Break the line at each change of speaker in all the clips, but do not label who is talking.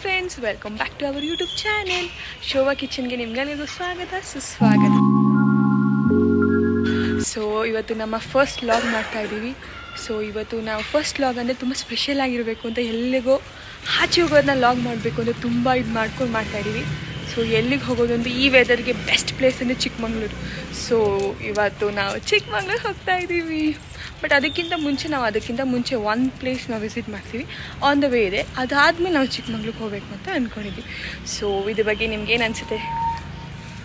Friends, welcome back to our YouTube channel Shobha ಕಿಚನ್ಗೆ ನಿಮ್ಗೆಲ್ಲರಿಗೂ ಸ್ವಾಗತ ಸುಸ್ವಾಗತ. ಸೊ ಇವತ್ತು ನಮ್ಮ ಫಸ್ಟ್ ವ್ಲಾಗ್ ಮಾಡ್ತಾ ಇದ್ದೀವಿ. ಸೊ ಇವತ್ತು ನಾವು ಫಸ್ಟ್ ವ್ಲಾಗ್ ಅಂದರೆ ತುಂಬ ಸ್ಪೆಷಲ್ ಆಗಿರಬೇಕು ಅಂತ, ಎಲ್ಲಿಗೋ ಆಚೆ ಹೋಗೋದನ್ನ ವ್ಲಾಗ್ ಮಾಡಬೇಕು ಅಂತ ತುಂಬ ಮಾಡ್ಕೊಂಡು ಮಾಡ್ತಾಯಿದ್ದೀವಿ. ಸೊ ಎಲ್ಲಿಗೆ ಹೋಗೋದಂದ್ರೆ ಈ ವೆದರ್ಗೆ ಬೆಸ್ಟ್ ಪ್ಲೇಸ್ ಅಂದರೆ ಚಿಕ್ಕಮಂಗ್ಳೂರು. ಸೊ ಇವತ್ತು ನಾವು ಚಿಕ್ಕಮಂಗ್ಳೂರು ಹೋಗ್ತಾ ಇದ್ದೀವಿ. ಬಟ್ ಅದಕ್ಕಿಂತ ಮುಂಚೆ ಒಂದು ಪ್ಲೇಸ್ ನಾವು ವಿಸಿಟ್ ಮಾಡ್ತೀವಿ, ಆನ್ ದ ವೇ ಇದೆ. ಅದಾದಮೇಲೆ ನಾವು ಚಿಕ್ಕಮಂಗ್ಳೂರಿಗೆ ಹೋಗಬೇಕು ಅಂತ ಅಂದ್ಕೊಂಡಿದ್ವಿ. ಸೊ ಇದ್ರ ಬಗ್ಗೆ ನಿಮ್ಗೆ ಏನು ಅನಿಸುತ್ತೆ?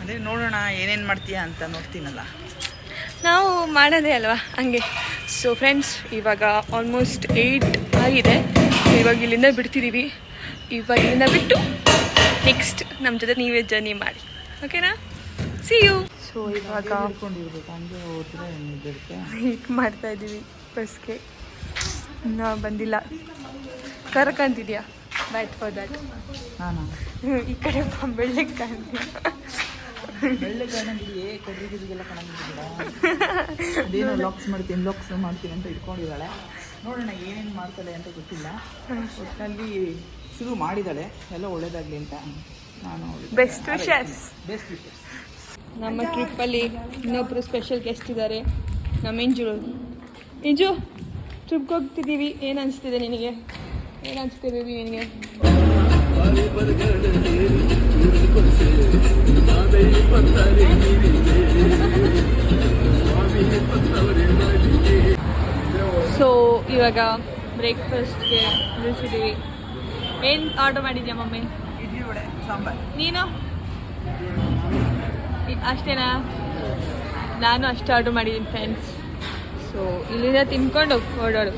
ಅದೇ ನೋಡೋಣ ಏನೇನು ಮಾಡ್ತೀಯಾ ಅಂತ ನೋಡ್ತೀನಲ್ಲ,
ನಾವು ಮಾಡೋದೇ ಅಲ್ವಾ ಹಂಗೆ. ಸೊ ಫ್ರೆಂಡ್ಸ್, ಇವಾಗ ಆಲ್ಮೋಸ್ಟ್ 8 ಆಗಿದೆ. ಇವಾಗ ಇಲ್ಲಿಂದ ಬಿಡ್ತಿದ್ದೀವಿ. ಇವಾಗ ಇಲ್ಲಿಂದ ಬಿಟ್ಟು ನೆಕ್ಸ್ಟ್ ನಮ್ಮ ಜೊತೆ ನೀವೇ ಜರ್ನಿ ಮಾಡಿ, ಓಕೆನಾ? See you. ಸೊ ಇವಾಗ ವೇಟ್ ಮಾಡ್ತಾ ಇದ್ದೀವಿ ಬಸ್ಗೆ. ಇನ್ನೂ ಬಂದಿಲ್ಲ. ಕರ್ಕಂತಿದ್ಯಾ? But for that. ಈ ಕಡೆ ಬೆಳ್ಳಗೆ ಕಾಣ್ತೀಯ.
ಅದೇನೋ ಲಾಕ್ಸ್ ಮಾಡ್ತೀನಿ ಅಂತ ಇಟ್ಕೊಂಡಿದ್ದಾಳೆ. ನೋಡೋಣ ಏನೇನು ಮಾಡ್ತಾಳೆ ಅಂತ ಗೊತ್ತಿಲ್ಲ. ಒಟ್ಟಿನಲ್ಲಿ ಶುರು ಮಾಡಿದ್ದಾಳೆ, ಎಲ್ಲ ಒಳ್ಳೇದಾಗಲಿ ಅಂತ ನಾನು
ಬೆಸ್ಟ್ ವಿಶಸ್.
Best wishes.
ನಮ್ಮ ಟ್ರಿಪ್ಪಲ್ಲಿ ಇನ್ನೊಬ್ಬರು ಸ್ಪೆಷಲ್ ಗೆಸ್ಟ್ ಇದ್ದಾರೆ, ನಮ್ಮ ಇಂಜು. ಟ್ರಿಪ್ಗೆ ಹೋಗ್ತಿದ್ದೀವಿ. ಏನು ಅನಿಸ್ತಿದೆ ನಿನಗೆ? ಏನು ಅನಿಸ್ತಿದೆ ಬೇಬಿ ನಿನಗೆ? ಸೊ ಇವಾಗ ಬ್ರೇಕ್ಫಾಸ್ಟ್ಗೆ ನಿಲ್ಲಿಸಿದ್ದೀವಿ. ಏನು ಆರ್ಡರ್ ಮಾಡಿದ್ಯಾ ಮಮ್ಮಿ?
ಇಡ್ಲಿ ವಡೆ ಸಾಂಬಾರು.
ನೀನು ಅಷ್ಟೇನಾ? ನಾನು ಅಷ್ಟು ಆರ್ಡರ್ ಮಾಡಿದ್ದೀನಿ ಫ್ರೆಂಡ್ಸ್. ಸೊ ಇಲ್ಲಿಂದ ತಿನ್ಕೊಂಡು ಓಡಾಡು.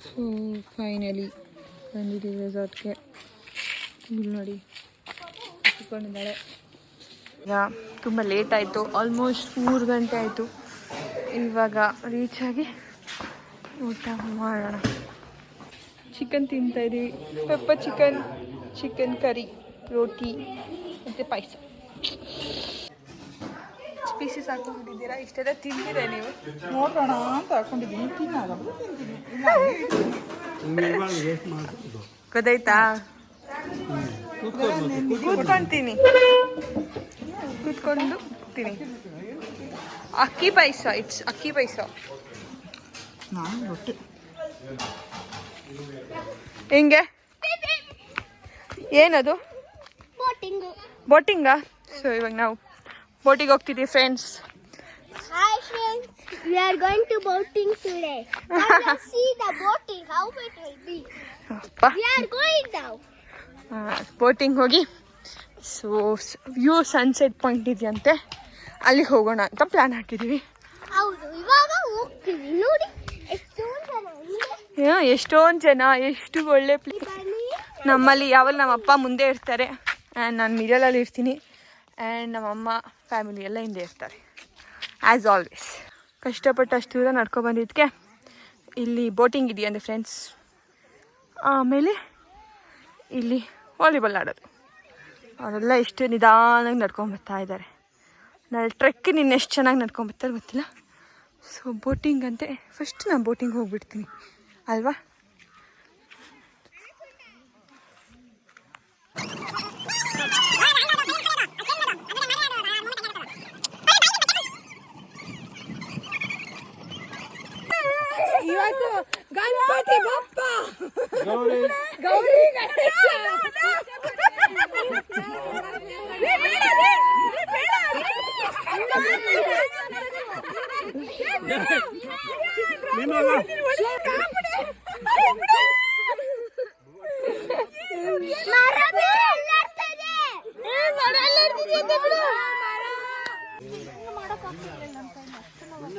ಸೊ ಫೈನಲಿ ಬಂದಿದ್ದೀವಿ ರೆಸಾರ್ಟ್ಗೆ. ಇಲ್ಲಿ ನೋಡಿ ತಿಳ್ಕೊಂಡಿದ್ದಾಳೆ. ಈಗ ತುಂಬ ಲೇಟ್ ಆಯಿತು, ಆಲ್ಮೋಸ್ಟ್ 3 ಗಂಟೆ ಆಯಿತು. ಇವಾಗ ರೀಚ್ ಆಗಿ ಊಟ ಮಾಡೋಣ. ಚಿಕನ್ ತಿಂತಾಯಿದ್ದೀವಿ. ಪೆಪ್ಪರ್ ಚಿಕನ್ ಕರಿ, ರೋಟಿ ಮತ್ತು ಪಾಯಸ. ಪೀಸಸ್ ಹಾಕೊಂಡಿದ್ದೀರಾ? ಇಷ್ಟೆಲ್ಲ ತಿಂದಿರಾ ನೀವು?
ನೋಡೋಣ ಅಂತ ಹಾಕೊಂಡಿದ್ದೀನಿ.
ಗೊತ್ತಾಯ್ತಾ? ಕೂತ್ಕೊಂತೀನಿ, ಕೂತ್ಕೊಂಡು ತಿನ್ನಿ. ಅಕ್ಕಿ ಪಾಯಸ, ಇಟ್ಸ್ ಅಕ್ಕಿ ಪಾಯಸ. ಹೆಂಗೆ? ಏನದು? ಬೋಟಿಂಗಾ? ಸೊ ಇವಾಗ ನಾವು ಬೋಟಿಗೆ ಹೋಗ್ತಿದ್ದೀವಿ friends.
Hi friends, we are going to boating today. Let's see the boating, how it will be. We are going now.
Boating ಹೋಗಿ ಸೊ ವ್ಯೂ ಸನ್ಸೆಟ್ ಪಾಯಿಂಟ್ ಇದೆಯಂತೆ, ಅಲ್ಲಿಗೆ ಹೋಗೋಣ ಅಂತ ಪ್ಲ್ಯಾನ್ ಹಾಕಿದ್ದೀವಿ.
ಹೌದು, ಇವಾಗ ಹೋಗ್ತೀವಿ. ನೋಡಿ ಎಷ್ಟೊಂದು
ಜನ, ಎಷ್ಟು ಒಳ್ಳೆ ಪ್ಲೇಸ್. ನಮ್ಮಲ್ಲಿ ಯಾವಲ್ಲಿ ನಮ್ಮ ಅಪ್ಪ ಮುಂದೆ ಇರ್ತಾರೆ ಆ್ಯಂಡ್ ನಾನು ಮಿಡಲಲ್ಲಿ ಇರ್ತೀನಿ, ಆ್ಯಂಡ್ ನಮ್ಮಮ್ಮ ಫ್ಯಾಮಿಲಿ ಎಲ್ಲ ಹಿಂದೆ ಇರ್ತಾರೆ ಆ್ಯಸ್ ಆಲ್ವೇಸ್. ಕಷ್ಟಪಟ್ಟು ಅಷ್ಟು ದೂರ ನಡ್ಕೊಬಂದಿದ್ದಕ್ಕೆ ಇಲ್ಲಿ ಬೋಟಿಂಗ್ ಇದೆಯಂತೆ ಫ್ರೆಂಡ್ಸ್. ಆಮೇಲೆ ಇಲ್ಲಿ ವಾಲಿಬಾಲ್ ಆಡೋದು. ಅವರೆಲ್ಲ ಎಷ್ಟು ನಿಧಾನಾಗಿ ನಡ್ಕೊಂಬರ್ತಾ ಇದ್ದಾರೆ. ನಾನು ಟ್ರೆಕ್ಕಿಗೆ ಎಷ್ಟು ಚೆನ್ನಾಗಿ ನಡ್ಕೊಂಬರ್ತಾರೆ ಗೊತ್ತಿಲ್ಲ. ಸೊ ಬೋಟಿಂಗ್ ಅಂತೆ. ಫಸ್ಟ್ ನಾನು ಬೋಟಿಂಗ್ ಹೋಗ್ಬಿಡ್ತೀನಿ ಅಲ್ವಾ? ಇವತ್ತು Ganapati Bappa, Gauri Ganesha.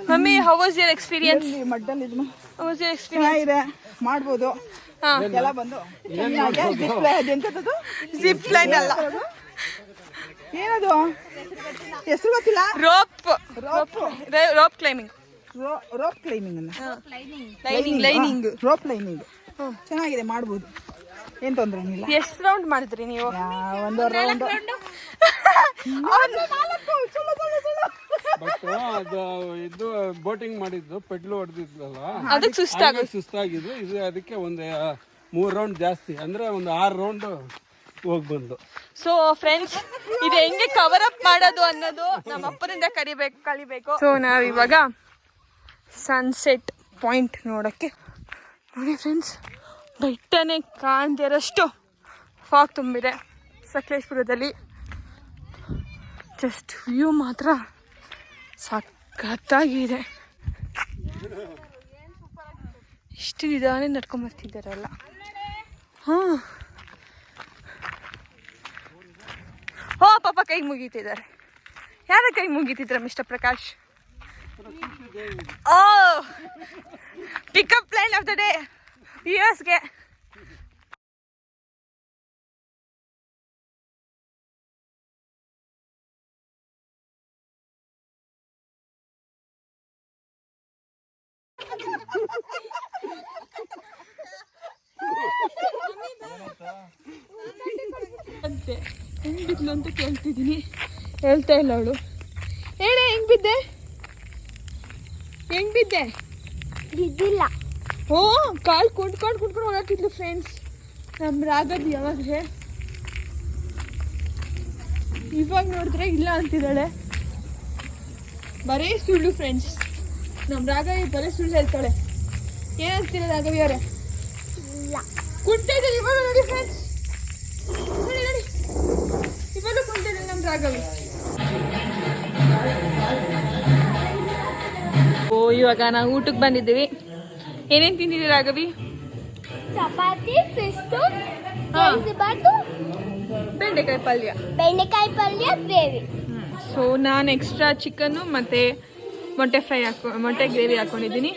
Mummy, how was your experience? How was your experience?
ಮಾಡ್ಬೋದು ಎಲ್ಲ ಬಂದು
ಜಿಪ್ ಲೈನ್ ಅಲ್ಲ,
ಏನದು ಹೆಸರು ಗೊತ್ತಿಲ್ಲ.
Rope climbing.
Rope climbing
lining
rope lining ಚೆನ್ನಾಗಿದೆ, ಮಾಡ್ಬೋದು, ಏನು ತೊಂದರೆ ಏನಿಲ್ಲ.
ಎಷ್ಟು ರೌಂಡ್ ಮಾಡಿದ್ರಿ ನೀವು?
ಒಂದು ರೌಂಡ್.
ಬಟ್ ಅದು ಇದು ಬೋಟಿಂಗ್ ಮಾಡಿದ್ದು ಪೆಡ್ಲು ಹೊಡೆದಿದ್ಲಲ್ಲ,
ಅದಕ್ಕೆ ಸುಸ್ತಾಗಿದ್ದು.
ಇದು ಅದಕ್ಕೆ ಒಂದು 3 ರೌಂಡ್ ಜಾಸ್ತಿ ಅಂದರೆ ಒಂದು 6 ರೌಂಡು ಹೋಗಿ ಬಂದು.
ಸೊ ಫ್ರೆಂಡ್ಸ್, ಇದು ಹೆಂಗೆ ಕವರ್ ಅಪ್ ಮಾಡೋದು ಅನ್ನೋದು ನಮ್ಮ ಅಪ್ಪನಿಂದ ಕಲಿಬೇಕು. ಸೊ ನಾವಿವಾಗ ಸನ್ಸೆಟ್ ಪಾಯಿಂಟ್ ನೋಡೋಕ್ಕೆ ನೋಡಿ ಫ್ರೆಂಡ್ಸ್, ಬೆಟ್ಟನೇ ಕಾಣ್ದಿರೋಷ್ಟು ಫಾಗ್ ತುಂಬಿದೆ ಸಕಲೇಶ್ಪುರದಲ್ಲಿ. ಜಸ್ಟ್ ವ್ಯೂ ಮಾತ್ರ ಸಖತ್ತಾಗಿದೆ. ಇಷ್ಟು ನಿಧಾನ ನಡ್ಕೊಂಬರ್ತಿದ್ದಾರಲ್ಲ. ಹಾಂ, ಓ ಪಾಪ ಕೈ ಮುಗೀತಿದ್ದಾರೆ. ಯಾರ ಕೈ ಮುಗೀತಿದ್ರ mister Prakash? Oh, pickup line of the day ಯುಎಸ್ಗೆ. ಅಂತೆ ಹೆಂಗ್ ಬಿದ್ಲು ಅಂತ ಕೇಳ್ತಿದ್ದೀನಿ, ಹೇಳ್ತಾ ಇಲ್ಲ ಅವಳು. ಹೇಳೆ, ಹೆಂಗ್ ಬಿದ್ದೆ?
ಬಿದ್ದಿಲ್ಲ.
ಓ, ಕಾಲು ಕುಂಡ್ಕೊಂಡು ಹೋಗಾಕಿದ್ಲು ಫ್ರೆಂಡ್ಸ್. ನಮ್ಮ ರಾಗದ್ ಯಾವಾಗ ಇವಾಗ ನೋಡಿದ್ರೆ ಇಲ್ಲ ಅಂತಿದ್ದಾಳೆ. ಬರೀ ಸುಳ್ಳು ಫ್ರೆಂಡ್ಸ್. ನಮ್ಮ ರಾಘವಿ ಬರೀ ಸುಳ್ಳು ಹೇಳ್ತಾಳೆ. ಏನಂತೀರ ರಾಘವಿ ಅವರೇ?
ಇಲ್ಲ,
ಕುಂಟೆ ಇದ್ದಾರೆ ಇವಾಗ ನೋಡಿ ಫ್ರೆಂಡ್ಸ್. ನೋಡಿ ಇವಾಗ ಕುಂಟೆ ಇದ್ದಾರೆ ನಮ್ಮ ರಾಘವಿ. ಓ, ಇವಾಗ ನಾವು ಊಟಕ್ಕೆ ಬಂದಿದ್ದೀವಿ. ಏನೇನು ತಿಂದಿದ್ದೀವಿ ರಾಘವಿ?
ಚಪಾತಿ, ಫಿಸ್ಟು,
ಬೆಂಡೆಕಾಯಿ
ಪಲ್ಯ, ಗ್ರೇವಿ.
ಸೊ ನಾನು ಎಕ್ಸ್ಟ್ರಾ ಚಿಕನ್ನು ಮತ್ತು ಮೊಟ್ಟೆ ಗ್ರೇವಿ ಹಾಕ್ಕೊಂಡಿದ್ದೀನಿ.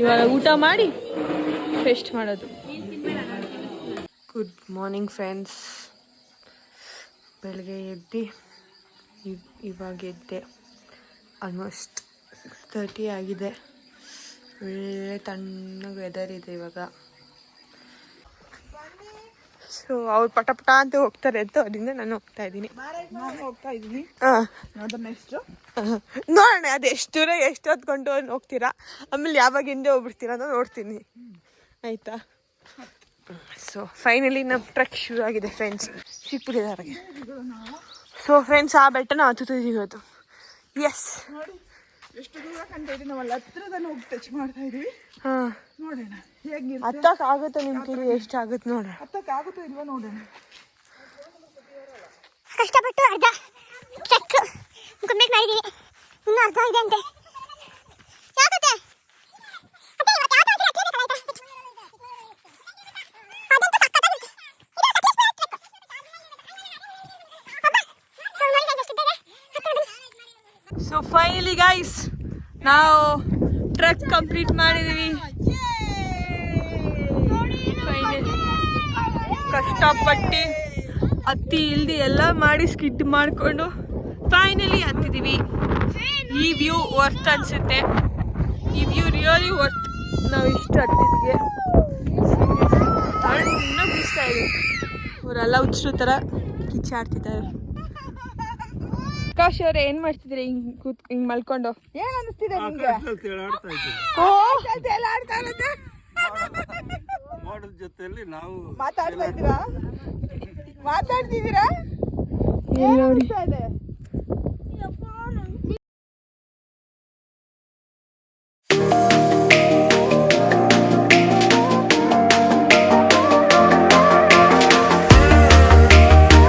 ಇವಾಗ ಊಟ ಮಾಡಿ ಫೆಸ್ಟ್ ಮಾಡೋದು. Good morning friends. ಬೆಳಗ್ಗೆ ಇವಾಗ ಎದ್ದೆ. ಆಲ್ಮೋಸ್ಟ್ 6:30 ಆಗಿದೆ. ಒಳ್ಳೆ ತಣ್ಣಗೆ ವೆದರ್ ಇದೆ ಇವಾಗ. ಸೊ ಅವ್ರು ಪಟ ಅಂತ ಹೋಗ್ತಾರೆ ಅಂತ ಅದರಿಂದ ನಾನು ಹೋಗ್ತಾ ಇದ್ದೀನಿ. ನೋಡೋಣ ಅದು ಎಷ್ಟು ದೂರ ಎಷ್ಟು ಹೊತ್ಕೊಂಡು ಹೋಗ್ತೀರಾ, ಆಮೇಲೆ ಯಾವಾಗ ಹಿಂದೆ ಹೋಗ್ಬಿಡ್ತೀರಾ ಅಂತ ನೋಡ್ತೀನಿ, ಆಯಿತಾ? ಸೊ ಫೈನಲಿ ನಮ್ಮ ಟ್ರೆಕ್ ಶುರು ಆಗಿದೆ ಫ್ರೆಂಡ್ಸ್, ಸಿಕ್ಬಿಟ್ಟಿದ್ದಾರೆ. ಸೊ ಫ್ರೆಂಡ್ಸ್, ಆ ಬೆಟ್ಟ ನಾವು ಹತ್ತುತ್ತಿದ್ದೀವಿ ಇವತ್ತು. ಎಸ್,
ಎಷ್ಟು ದೂರ ಕಂತ ಇದೆ, ನಾವು ಅಲ್ಲಿ ಹತ್ರದಲ್ಲಿ ಹೋಗಿ ಟಚ್ ಮಾಡ್ತಾ ಇದೀವಿ.
ಹಾಂ,
ನೋಡೋಣ ಹೇಗಿರುತ್ತೆ.
ಹತ್ತಕ್ಕಾಗುತ್ತೋ ನಿಮ್ಮ ಕೈಲಿ ಎಷ್ಟಾಗುತ್ತೆ ನೋಡೋಣ.
ಹತ್ತಕ್ಕಾಗುತ್ತೋ ಇಲ್ವಾ ನೋಡೋಣ.
ಕಷ್ಟಪಟ್ಟು ಅರ್ಧ ಟ್ರೆಕ್ ಕಂಪ್ಲೀಟ್ ಮಾಡಿದೀವಿ. ಇನ್ನೂ ಅರ್ಧ ಇದೆ ಅಂತೆ.
ಸೊ ಫೈನಲಿ ಗೈಸ್, ನಾವು ಟ್ರೆಕ್ ಕಂಪ್ಲೀಟ್ ಮಾಡಿದೀವಿ. ಫೈನಲಿ ಕಷ್ಟಪಟ್ಟು ಹತ್ತಿ ಇಲ್ದಿ ಎಲ್ಲ ಮಾಡಿ ಸ್ಕಿಡ್ ಮಾಡಿಕೊಂಡು ಫೈನಲಿ ಹತ್ತಿದ್ದೀವಿ. ಈ ವ್ಯೂ ವರ್ತ್ ಅನಿಸುತ್ತೆ. ಈ ವ್ಯೂ ರಿಯಲಿ ವರ್ತ್. ನಾವು ಇಷ್ಟು ಹತ್ತಿದ್ವಿ, ಇನ್ನೂ ಬೀಸ್ತಾ ಇದೆ. ಅವರೆಲ್ಲ ಹುಚ್ಚರು ಥರ ಕಿಚ್ಚಾಡ್ತಿದ್ದಾರೆ. ಆಕಾಶ್ ಅವ್ರೆ, ಏನ್ ಮಾಡ್ತಿದ್ರಿ ಹಿಂಗ್ ಮಲ್ಕೊಂಡು?
ಏನ್ ಅನಿಸ್ತಿದೆ ನಿಮ್ಗೆ?
ಮೋಡದ ಜೊತೆಯಲ್ಲಿ ನಾವು
ಮಾತಾಡ್ತಿದ್ದೀರಾ?
ನೋಡಿ